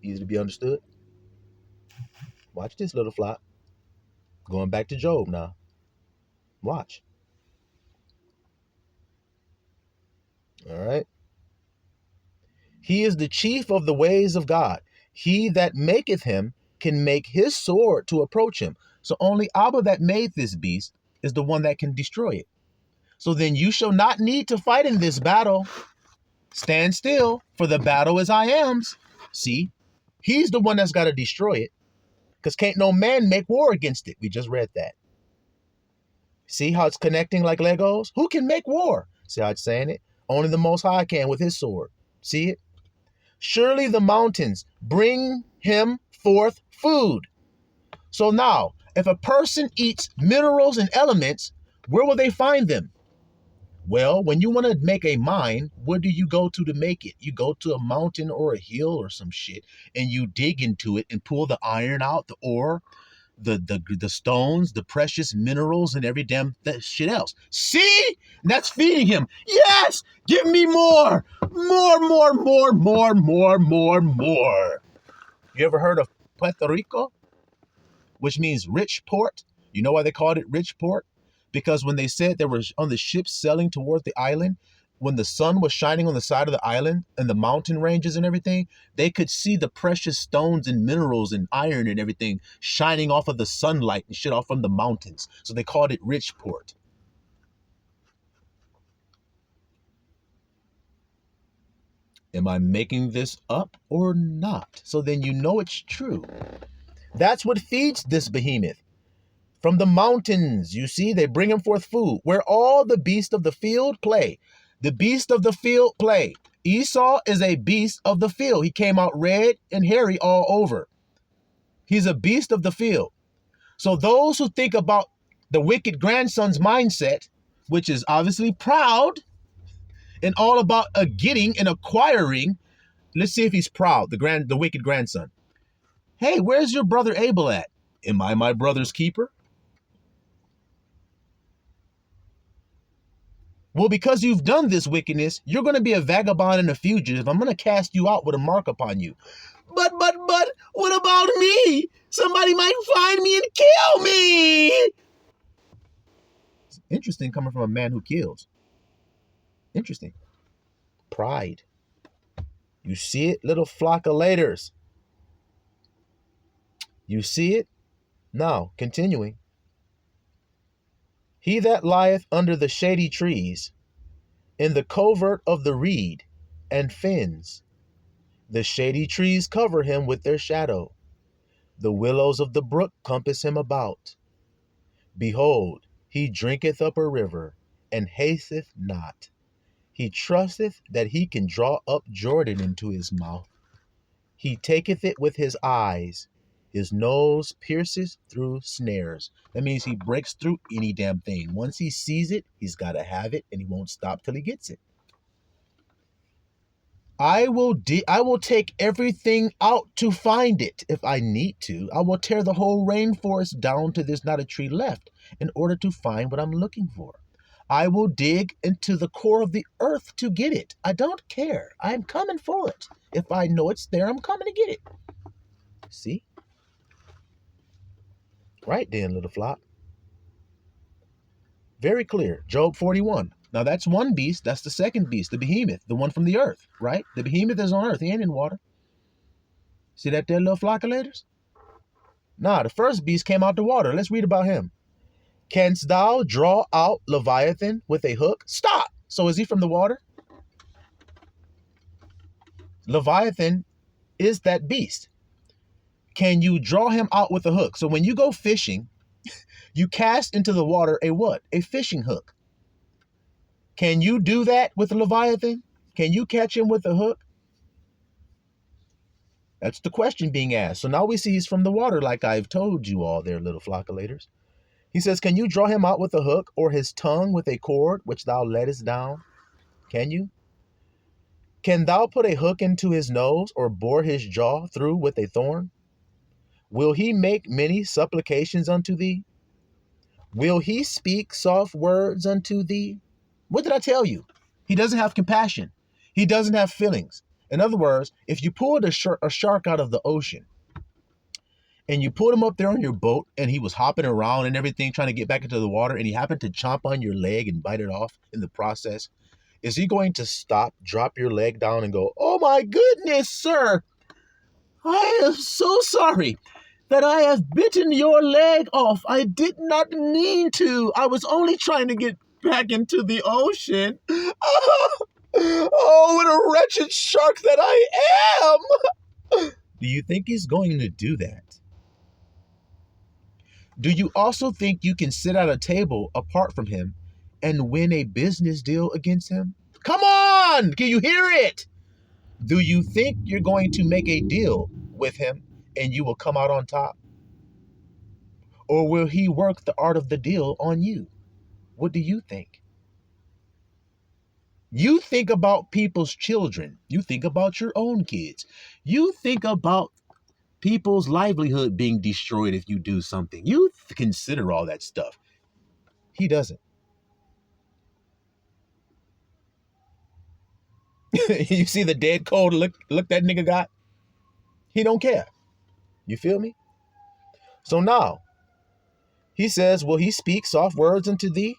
Easy to be understood. Watch this, little flock. Going back to Job now. Watch. All right. He is the chief of the ways of God. He that maketh him can make his sword to approach him. So only Abba that made this beast is the one that can destroy it. So then you shall not need to fight in this battle. Stand still, for the battle is I am's. See, he's the one that's got to destroy it. Because can't no man make war against it. We just read that. See how it's connecting like Legos? Who can make war? See how it's saying it? Only the Most High can with his sword. See it? Surely the mountains bring him forth food. So now, if a person eats minerals and elements, where will they find them? Well, when you want to make a mine, where do you go to make it? You go to a mountain or a hill or some shit, and you dig into it and pull the iron out, the ore, the stones, the precious minerals, and every damn shit else. See? That's feeding him. Yes! Give me more! More. You ever heard of Puerto Rico? Which means rich port. You know why they called it rich port? Because when they said they were on the ships sailing toward the island, when the sun was shining on the side of the island and the mountain ranges and everything, they could see the precious stones and minerals and iron and everything shining off of the sunlight and shit off from the mountains. So they called it rich port. Am I making this up or not? So then you know it's true. That's what feeds this behemoth. From the mountains, you see, they bring him forth food, where all the beasts of the field play. The beast of the field play. Esau is a beast of the field. He came out red and hairy all over. He's a beast of the field. So those who think about the wicked grandson's mindset, which is obviously proud and all about a getting and acquiring, let's see if he's proud, the wicked grandson. Hey, where's your brother Abel at? Am I my brother's keeper? Well, because you've done this wickedness, you're going to be a vagabond and a fugitive. I'm going to cast you out with a mark upon you. But, what about me? Somebody might find me and kill me. It's interesting coming from a man who kills. Interesting. Pride. You see it, little flockulators? You see it? Now, continuing. He that lieth under the shady trees, in the covert of the reed and fens, the shady trees cover him with their shadow. The willows of the brook compass him about. Behold, he drinketh up a river, and hasteth not. He trusteth that he can draw up Jordan into his mouth. He taketh it with his eyes. His nose pierces through snares. That means he breaks through any damn thing. Once he sees it, he's got to have it, and he won't stop till he gets it. I will take everything out to find it if I need to. I will tear the whole rainforest down till there's not a tree left in order to find what I'm looking for. I will dig into the core of the earth to get it. I don't care. I'm coming for it. If I know it's there, I'm coming to get it. See? Right then, little flock. Very clear. Job 41. Now that's one beast. That's the second beast, the behemoth, the one from the earth, right? The behemoth is on earth. He ain't in water. See that there, little flockulators? Nah, the first beast came out the water. Let's read about him. Canst thou draw out Leviathan with a hook? Stop. So is he from the water? Leviathan is that beast. Can you draw him out with a hook? So when you go fishing, you cast into the water a what? A fishing hook. Can you do that with a Leviathan? Can you catch him with a hook? That's the question being asked. So now we see he's from the water, like I've told you all there, little flockulators. He says, can you draw him out with a hook, or his tongue with a cord which thou lettest down? Can you? Can thou put a hook into his nose, or bore his jaw through with a thorn? Will he make many supplications unto thee? Will he speak soft words unto thee? What did I tell you? He doesn't have compassion. He doesn't have feelings. In other words, if you pulled a shark out of the ocean and you put him up there on your boat and he was hopping around and everything trying to get back into the water and he happened to chomp on your leg and bite it off in the process, is he going to stop, drop your leg down and go, oh my goodness, sir, I am so sorry that I have bitten your leg off. I did not mean to. I was only trying to get back into the ocean. Oh, what a wretched shark that I am. Do you think he's going to do that? Do you also think you can sit at a table apart from him and win a business deal against him? Come on! Can you hear it? Do you think you're going to make a deal with him and you will come out on top? Or will he work the art of the deal on you? What do you think? You think about people's children. You think about your own kids. You think about people's livelihood being destroyed if you do something. You consider all that stuff. He doesn't. You see the dead cold look that nigga got? He don't care. You feel me? So now, he says, will he speak soft words unto thee?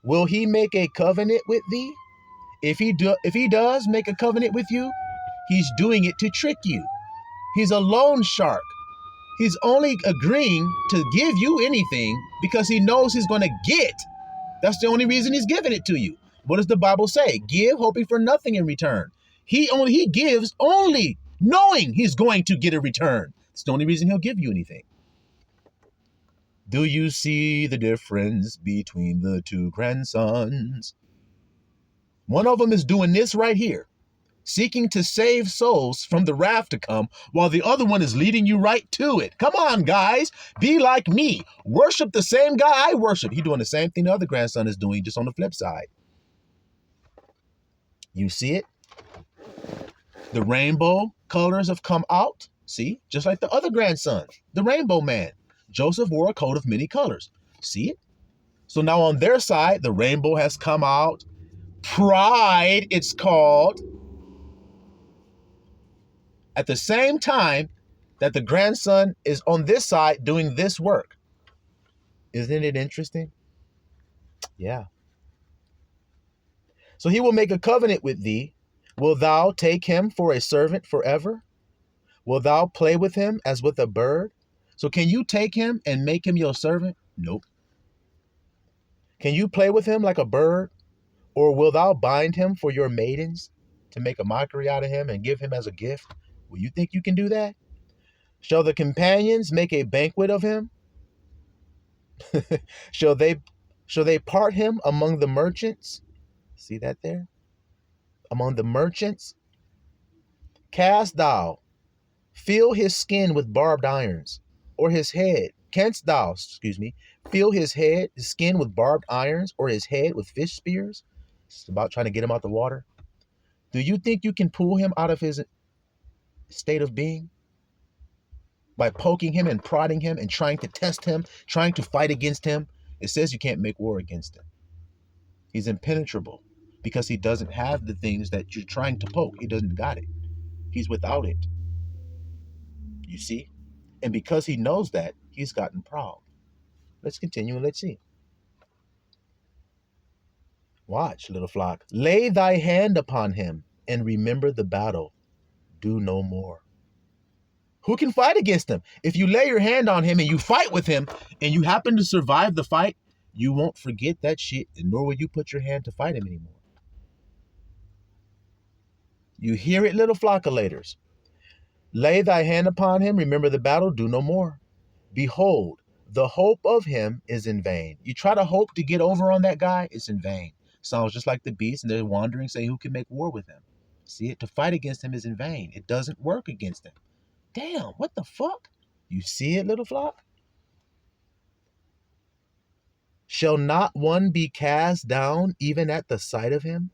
Will he make a covenant with thee? If he does make a covenant with you, he's doing it to trick you. He's a loan shark. He's only agreeing to give you anything because he knows he's going to get. That's the only reason he's giving it to you. What does the Bible say? Give, hoping for nothing in return. He gives only knowing he's going to get a return. It's the only reason he'll give you anything. Do you see the difference between the two grandsons? One of them is doing this right here, seeking to save souls from the wrath to come, while the other one is leading you right to it. Come on, guys. Be like me. Worship the same guy I worship. He's doing the same thing the other grandson is doing, just on the flip side. You see it? The rainbow colors have come out. See? Just like the other grandson, the rainbow man. Joseph wore a coat of many colors. See it? So now on their side, the rainbow has come out. Pride, it's called. At the same time that the grandson is on this side doing this work. Isn't it interesting? Yeah. So he will make a covenant with thee. Will thou take him for a servant forever? Will thou play with him as with a bird? So can you take him and make him your servant? Nope. Can you play with him like a bird? Or will thou bind him for your maidens to make a mockery out of him and give him as a gift? Will you think you can do that? Shall the companions make a banquet of him? shall they part him among the merchants? See that there? Among the merchants? Cast thou, feel his skin with barbed irons, or his head. Canst thou, feel his skin with barbed irons, or his head with fish spears? It's about trying to get him out the water. Do you think you can pull him out of his state of being? By poking him and prodding him and trying to test him, trying to fight against him? It says you can't make war against him. He's impenetrable because he doesn't have the things that you're trying to poke. He doesn't got it. He's without it. You see? And because he knows that, he's gotten proud. Let's continue and let's see. Watch, little flock. Lay thy hand upon him and remember the battle. Do no more. Who can fight against him? If you lay your hand on him and you fight with him and you happen to survive the fight, you won't forget that shit, and nor will you put your hand to fight him anymore. You hear it, little flockulators. Lay thy hand upon him, remember the battle, do no more. Behold, the hope of him is in vain. You try to hope to get over on that guy, it's in vain. Sounds just like the beast, and they're wandering, saying who can make war with him. See it? To fight against him is in vain. It doesn't work against him. Damn, what the fuck? You see it, little flock? Shall not one be cast down even at the sight of him?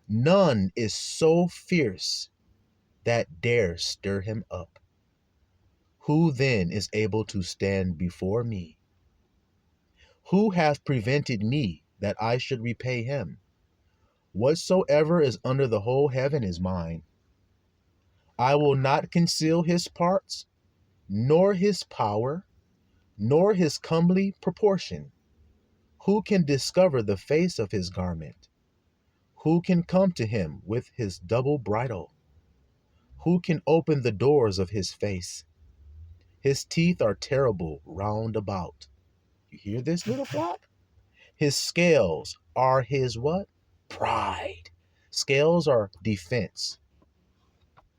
None is so fierce that dare stir him up. Who then is able to stand before me? Who hath prevented me that I should repay him? Whatsoever is under the whole heaven is mine. I will not conceal his parts, nor his power, nor his comely proportion. Who can discover the face of his garment? Who can come to him with his double bridle? Who can open the doors of his face? His teeth are terrible round about. You hear this, little flock? His scales are his what? Pride. Scales are defense.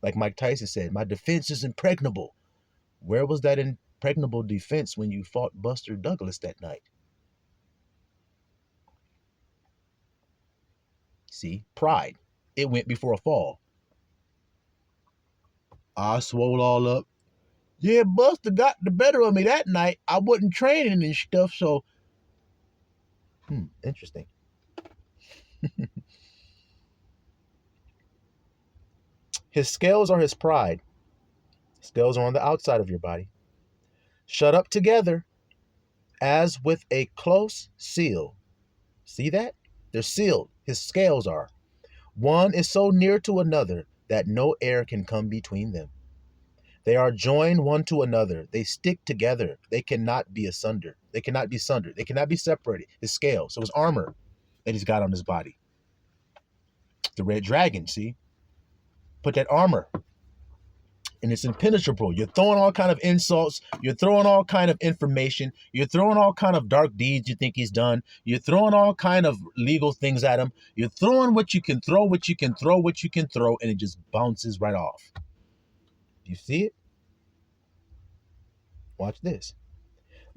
Like Mike Tyson said, my defense is impregnable. Where was that impregnable defense when you fought Buster Douglas that night? See, pride. It went before a fall. I swole all up. Yeah, Buster got the better of me that night. I wasn't training and stuff, so. Interesting. His scales are his pride. Scales are on the outside of your body. Shut up together as with a close seal. See that? They're sealed. His scales are. One is so near to another that no air can come between them. They are joined one to another. They stick together. They cannot be asunder. They cannot be sundered. They cannot be separated. His scales. So his armor that he's got on his body. The red dragon, see? Put that armor. And it's impenetrable. You're throwing all kind of insults. You're throwing all kind of information. You're throwing all kind of dark deeds you think he's done. You're throwing all kind of legal things at him. You're throwing what you can throw, what you can throw, what you can throw, and it just bounces right off. You see it? Watch this.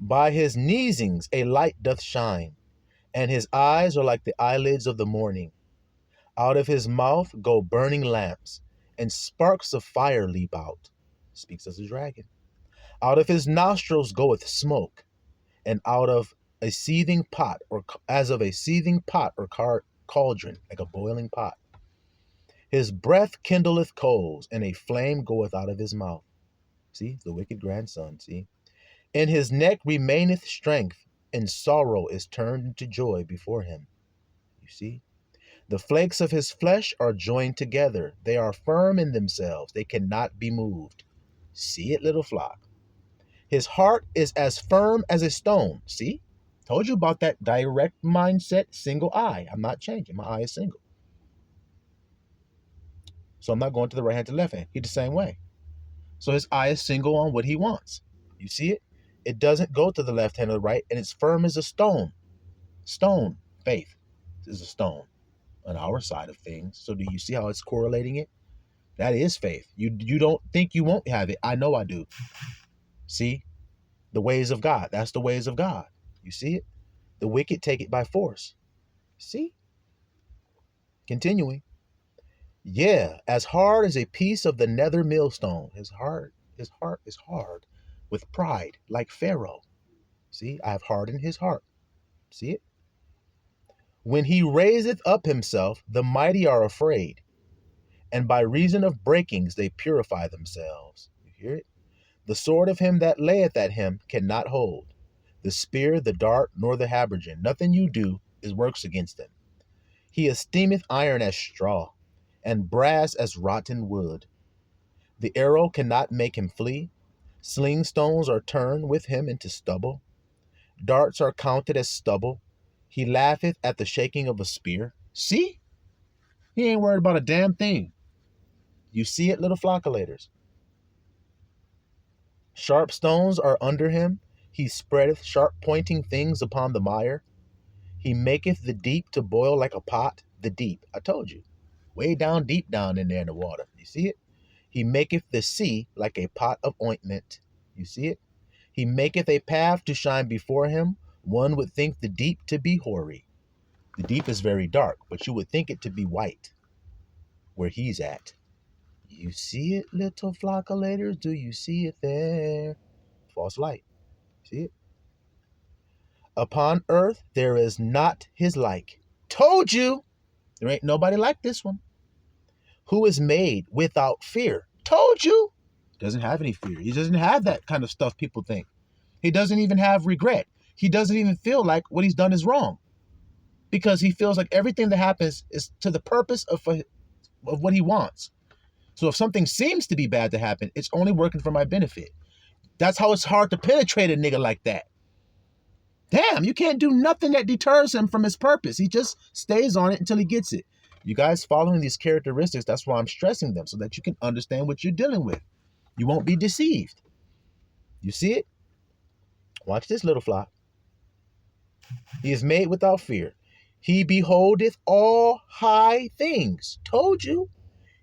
By his neesings a light doth shine, and his eyes are like the eyelids of the morning. Out of his mouth go burning lamps, and sparks of fire leap out. Speaks as a dragon. Out of his nostrils goeth smoke, and out of a seething pot, or as of a seething pot or cauldron, like a boiling pot. His breath kindleth coals, and a flame goeth out of his mouth. See, the wicked grandson, see. In his neck remaineth strength, and sorrow is turned into joy before him. You see? The flakes of his flesh are joined together. They are firm in themselves. They cannot be moved. See it, little flock. His heart is as firm as a stone. See? Told you about that direct mindset, single eye. I'm not changing. My eye is single. So I'm not going to the right hand to the left hand. He's the same way. So his eye is single on what he wants. You see it? It doesn't go to the left hand or the right, and it's firm as a stone. Stone, faith is a stone on our side of things. So do you see how it's correlating it? That is faith. You don't think you won't have it. I know I do. See? The ways of God. That's the ways of God. You see it? The wicked take it by force. See? Continuing. Yeah, as hard as a piece of the nether millstone. His heart is hard with pride, like Pharaoh. See, I have hardened his heart. See it? When he raiseth up himself, the mighty are afraid, and by reason of breakings they purify themselves. You hear it? The sword of him that layeth at him cannot hold. The spear, the dart, nor the habergeon. Nothing you do is works against him. He esteemeth iron as straw, and brass as rotten wood. The arrow cannot make him flee. Sling stones are turned with him into stubble. Darts are counted as stubble. He laugheth at the shaking of a spear. See? He ain't worried about a damn thing. You see it, little flockulators? Sharp stones are under him. He spreadeth sharp pointing things upon the mire. He maketh the deep to boil like a pot. The deep, I told you. Way down deep down in there in the water. You see it? He maketh the sea like a pot of ointment. You see it? He maketh a path to shine before him. One would think the deep to be hoary. The deep is very dark, but you would think it to be white where he's at. You see it, little flockulators? Do you see it there? False light. See it? Upon earth there is not his like. Told you! There ain't nobody like this one. Who is made without fear. Told you! Doesn't have any fear. He doesn't have that kind of stuff people think. He doesn't even have regret. He doesn't even feel like what he's done is wrong. Because he feels like everything that happens is to the purpose of what he wants. So if something seems to be bad to happen, it's only working for my benefit. That's how it's hard to penetrate a nigga like that. Damn, you can't do nothing that deters him from his purpose. He just stays on it until he gets it. You guys following these characteristics, that's why I'm stressing them, so that you can understand what you're dealing with. You won't be deceived. You see it? Watch this, little flock. He is made without fear. He beholdeth all high things. Told you.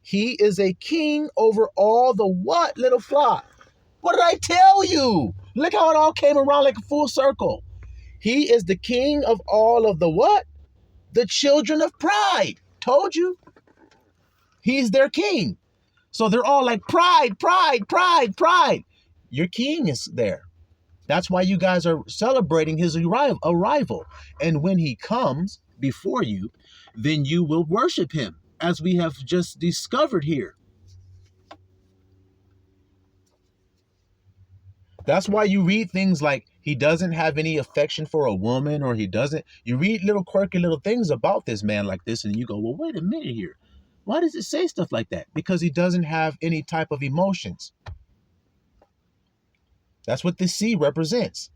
He is a king over all the what, little flock? What did I tell you? Look how it all came around like a full circle. He is the king of all of the what? The children of pride. Told you. He's their king. So they're all like pride, pride, pride, pride. Your king is there. That's why you guys are celebrating his arrival. And when he comes before you, then you will worship him, as we have just discovered here. That's why you read things like he doesn't have any affection for a woman, or he doesn't. You read little quirky little things about this man like this, and you go, well, wait a minute here. Why does it say stuff like that? Because he doesn't have any type of emotions. That's what the sea represents.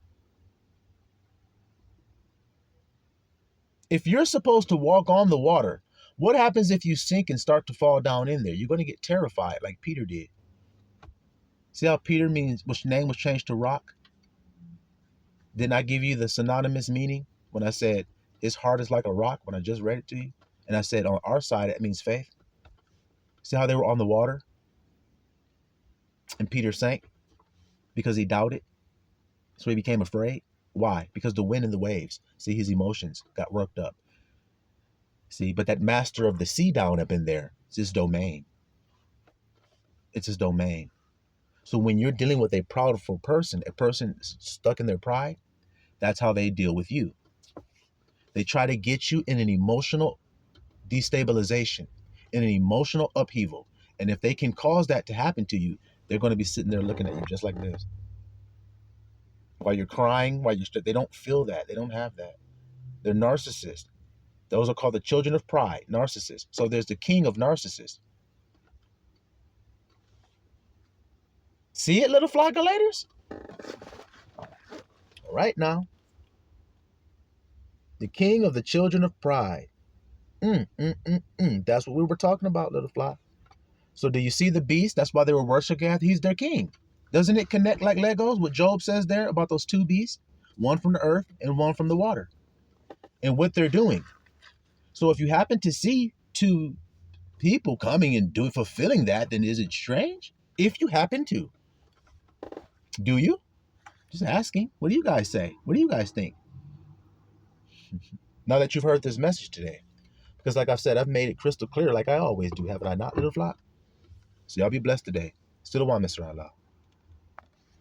If you're supposed to walk on the water, what happens if you sink and start to fall down in there? You're going to get terrified like Peter did. See how Peter means, which name was changed to rock? Didn't I give you the synonymous meaning when I said his heart is like a rock when I just read it to you? And I said on our side, it means faith. See how they were on the water? And Peter sank because he doubted. So he became afraid. Why? Because the wind and the waves, see, his emotions got worked up. See, but that master of the sea down up in there, it's his domain. It's his domain. So when you're dealing with a proudful person, a person stuck in their pride, that's how they deal with you. They try to get you in an emotional destabilization, in an emotional upheaval. And if they can cause that to happen to you, they're going to be sitting there looking at you just like this. while you're crying, while you're they don't feel that. They don't have that. They're narcissists. Those are called the children of pride, narcissists. So there's the king of narcissists. See it, little flockulators? All right now. The king of the children of pride. That's what we were talking about, little flock. So do you see the beast? That's why they were worshiping God. He's their king. Doesn't it connect like Legos? What Job says there about those two beasts, one from the earth and one from the water, and what they're doing. So if you happen to see two people coming and fulfilling that, then is it strange? If you happen to, do you? Just asking. What do you guys say? What do you guys think? Now that you've heard this message today, because like I've said, I've made it crystal clear, like I always do, haven't I not, little flock? So y'all be blessed today. Still the one, Mr. Allah.